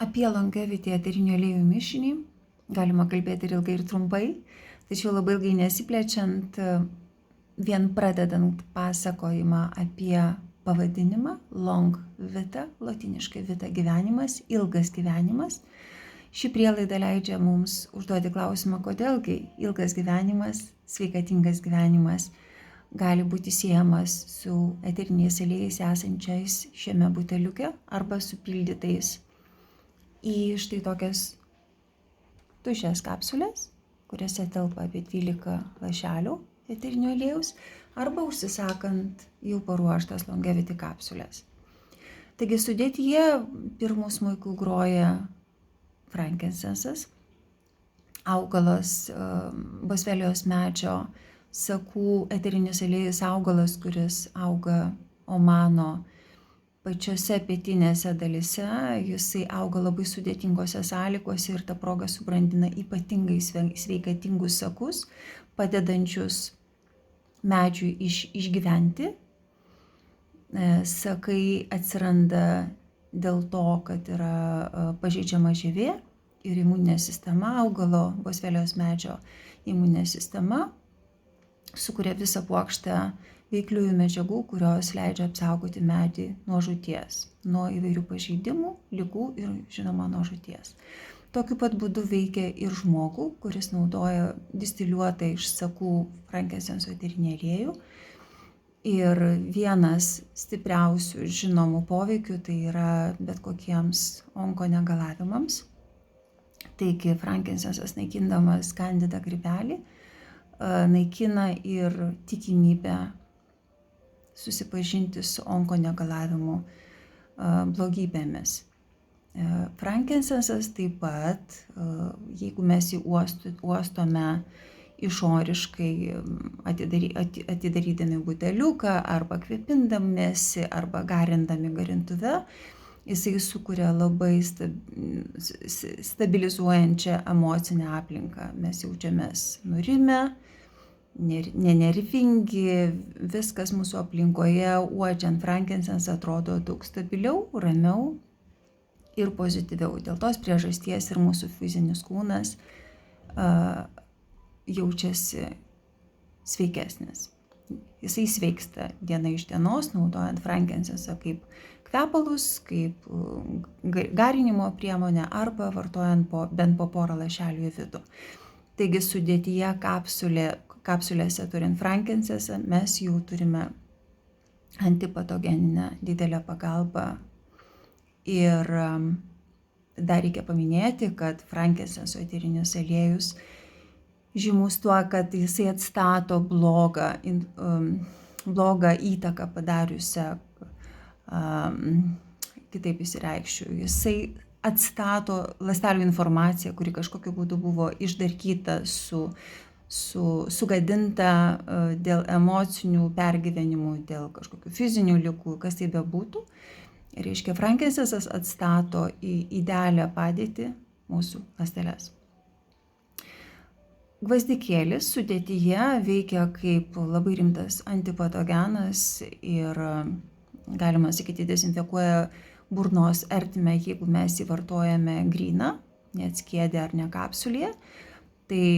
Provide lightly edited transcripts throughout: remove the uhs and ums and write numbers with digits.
Apie longevity eterinių aliejų mišinį galima kalbėti ir ilgai, ir trumpai, tačiau labai ilgai nesiplečiant, vien pradedant pasakojimą apie pavadinimą long vita, lotyniškai vita gyvenimas, ilgas gyvenimas. Ši prielaida leidžia mums užduoti klausimą, kodėlgi ilgas gyvenimas, sveikatingas gyvenimas gali būti siejamas su eteriniais aliejais esančiais šiame buteliuke arba supildytais į štai tokias tuščias kapsulės, kuriuose telpa apie 12 lašelių eterinio aliejaus, arba užsisakant jau paruoštas longevity kapsulės. Taigi sudėtyje pirmu smuiku groja frankincensas, augalas, bosvelijos medžio sakų eterinis aliejus augalas, kuris auga Omano pačiose pietinėse dalyse. Jisai auga labai sudėtingose sąlygose ir ta proga subrandina ypatingai sveikatingus sakus, padedančius medžiui išgyventi. Sakai atsiranda dėl to, kad yra pažeidžiama žievė ir imuninė sistema, augalo bosvelijos medžio imuninė sistema sukuria visą puokštę veikliųjų medžiagų, kurios leidžia apsaugoti medį nuo žūties, nuo įvairių pažeidimų, ligų ir, žinoma, nuo žūties. Tokiu pat būdu veikia ir žmogų, kuris naudoja distiliuotą iš sakų frankincenso eterinį aliejų. Ir vienas stipriausių žinomų poveikių tai yra bet kokiems onkonegalavimams. Taigi frankincensas naikindamas kandida grybelį naikina ir tikimybę susipažinti su onkonegalavimu blogybėmis. Frankincensas taip pat, jeigu mes jį uostome išoriškai atidarydami buteliuką arba kvėpindamiesi arba garindami garintuve, jisai sukuria labai stabilizuojančią emocinę aplinką. Mes jaučiamės nurimę, nenervingi, viskas mūsų aplinkoje uodžiant frankincensą atrodo daug stabiliau, ramiau ir pozityviau. Dėl tos priežasties ir mūsų fizinis kūnas jaučiasi sveikesnis. Jisai sveiksta diena iš dienos, naudojant frankincensą kaip kvepalus, kaip garinimo priemonę arba vartojant bent po porą lašelių į vidų. Taigi sudėtyje kapsulėse turint frankincensą mes jau turime antipatogeninę didelę pagalbą. Ir dar reikia paminėti, kad frankincenso eterinis aliejus žymus tuo, kad jisai atstato blogą įtaką padariusią, kitaip išsireikšiu, jisai atstato ląstelių informaciją, kuri kažkokiu būdu buvo išdarkyta, sugadinta dėl emocinių pergyvenimų, dėl kažkokių fizinių ligų, kas tai bebūtų. Reiškia, frankincensas atstato į idealią padėtį mūsų ląsteles. Gvazdikėlis sudėtyje veikia kaip labai rimtas antipatogenas ir, galima sakyti, dezinfekuoja burnos ertmę, jeigu mes jį vartojame gryną, neatskiedę ar ne kapsulėje. Tai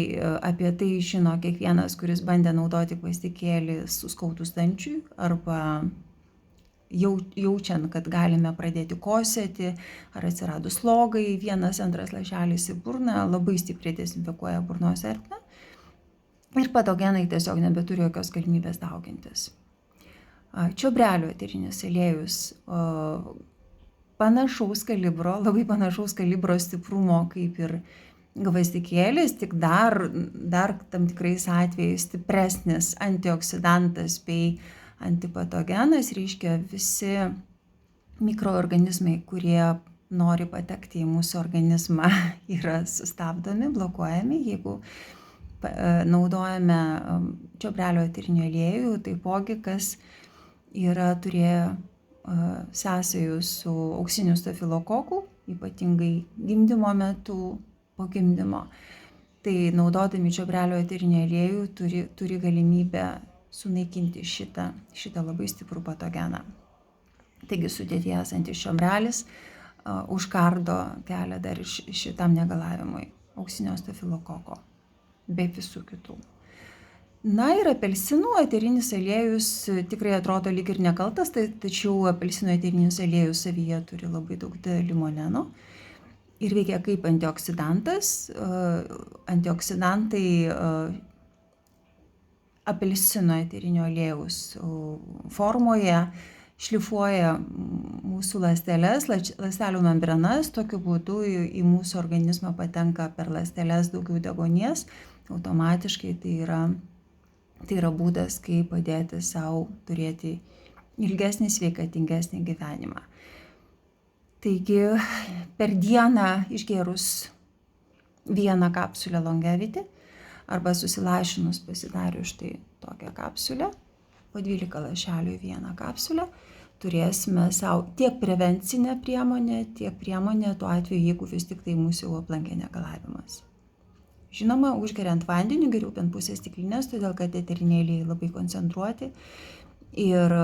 apie tai žino kiekvienas, kuris bandė naudoti gvazdikėlį suskautus dančiui arba jaučiant, kad galime pradėti kosėti ar atsiradus slogai, 1-2 lašelis į burną labai stipriai dezinfekuoja burnos ertmę ir patogenai tiesiog nebeturi jokios galimybės daugintis. Čiobrelio eterinis aliejus labai panašaus kalibro stiprumo kaip ir gvazdikėlis, tik dar tam tikrais atvejais stipresnis antioksidantas bei antipatogenas, reiškia visi mikroorganizmai, kurie nori patekti į mūsų organizmą, yra sustabdomi, blokuojami, jeigu naudojame čiobrelio eterinį aliejų, taipogi kas yra turėję sąsajų su auksiniu stafilokoku, ypatingai gimdymo metu, po gimdymo. Tai naudodami čiobrelio eterinį aliejų turi galimybę sunaikinti šitą labai stiprų patogeną. Taigi sudėtyje esantis čiobrelis užkardo kelią dar šitam negalavimui auksinio stafilokoko, bei visų kitų. Na ir apelsinų eterinis aliejus tikrai atrodo lyg ir nekaltas, tačiau apelsinų eterinis aliejus savyje turi labai daug limoneno ir veikia kaip antioksidantas. Antioksidantai apelsino eterinio aliejaus formoje šlifuoja mūsų ląsteles, ląstelių membranas, tokiu būdu į mūsų organizmą patenka per ląsteles daugiau deguonies, automatiškai tai yra būdas, kaip padėti sau turėti ilgesnį, sveikatingesnį gyvenimą. Taigi per dieną išgėrus vieną kapsulę Longevity arba susilašinus pasidarius štai tokią kapsulę, po 12 lašelių į vieną kapsulę, turėsime sau tiek prevencinę priemonę, tiek priemonę tuo atveju, jeigu vis tik tai mūsų jau aplankė negalavimas. Žinoma, užgeriant vandeniu geriau bent pusę stiklinės, todėl kad eteriniai aliejai labai koncentruoti ir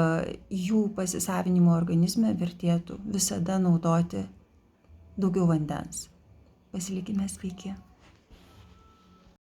jų pasisavinimo organizme vertėtų visada naudoti daugiau vandens. Pasilikime sveiki.